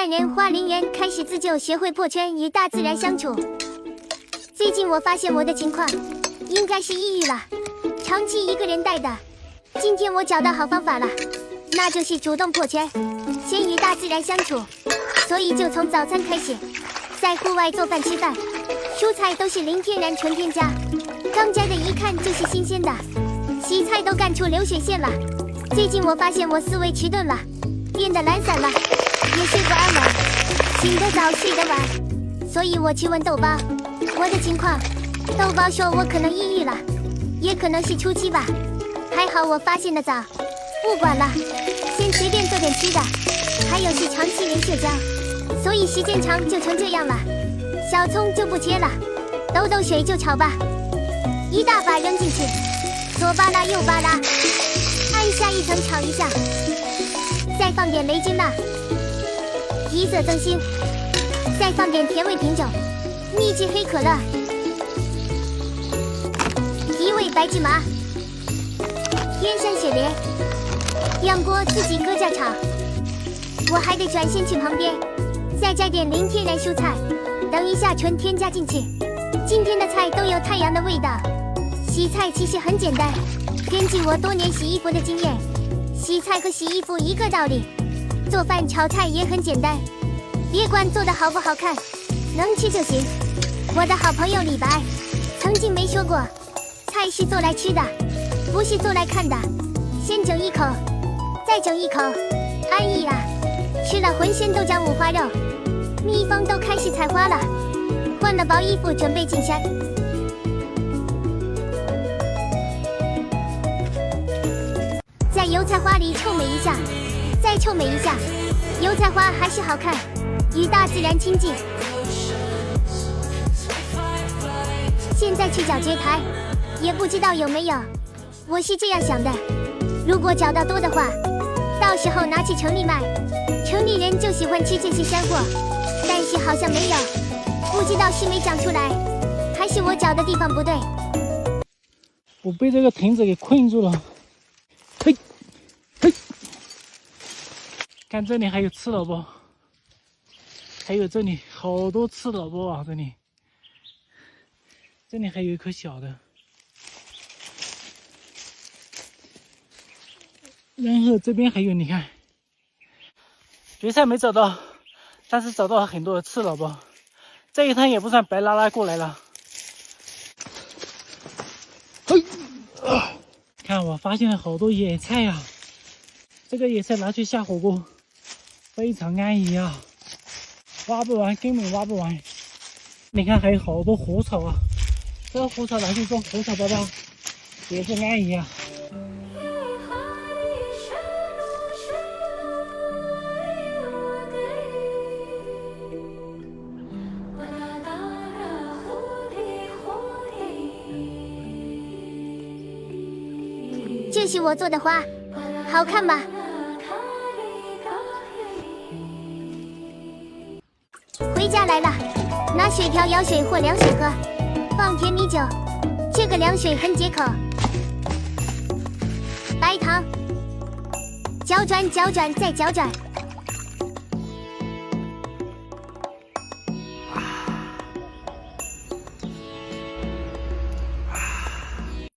万人花零元开始自救，学会破圈与大自然相处。最近我发现我的情况应该是抑郁了，长期一个人待的。今天我找到好方法了，那就是主动破圈，先与大自然相处。所以就从早餐开始，在户外做饭吃饭，蔬菜都是零天然纯添加，刚摘的一看就是新鲜的，洗菜都干出流水线了。最近我发现我思维迟钝了，变得懒散了，也睡不安稳，醒得早睡得晚。所以我去问豆包我的情况，豆包说我可能抑郁了，也可能是初期吧，还好我发现的早。不管了，先随便做点吃的，还有是长期零社交，所以时间长就成这样了。小葱就不切了，抖抖水就炒吧，一大把扔进去，左扒拉右扒拉，按下一层炒一下，再放点雷军辣，提色增腥，再放点甜味品种，秘制黑可乐，提味白芝麻，天山雪莲，样锅自己搁架炒。我还得转身去旁边，再摘点零天然蔬菜，等一下纯添加进去。今天的菜都有太阳的味道。洗菜其实很简单，根据我多年洗衣服的经验，洗菜和洗衣服一个道理。做饭炒菜也很简单，别管做的好不好看，能吃就行。我的好朋友李白曾经没说过，菜是做来吃的，不是做来看的。先整一口，再整一口，安逸啊！吃了浑身都长五花肉，蜜蜂都开始采花了。换了薄衣服准备进山。在油菜花里臭美一下，再臭美一下，油菜花还是好看，与大自然亲近。现在去找蕨苔，也不知道有没有。我是这样想的，如果找到多的话，到时候拿去城里卖。城里人就喜欢吃这些山货，但是好像没有，不知道是没长出来，还是我找的地方不对。我被这个藤子给困住了。嘿，嘿，看这里还有刺萝卜，还有这里好多刺萝卜啊！这里还有一颗小的，然后这边还有，你看。蕨菜没找到，但是找到了很多的刺萝卜，这一趟也不算白拉拉过来了。看，我发现了好多野菜啊！这个野菜拿去下火锅，非常安逸啊！挖不完，根本挖不完。你看，还有好多胡草啊！这个胡草拿去做胡草包包，也是安逸啊！这是我做的花，好看吧？回家来了，拿水瓢舀水或凉水喝，放甜米酒，这个凉水很解口。白糖，搅转搅转再搅转。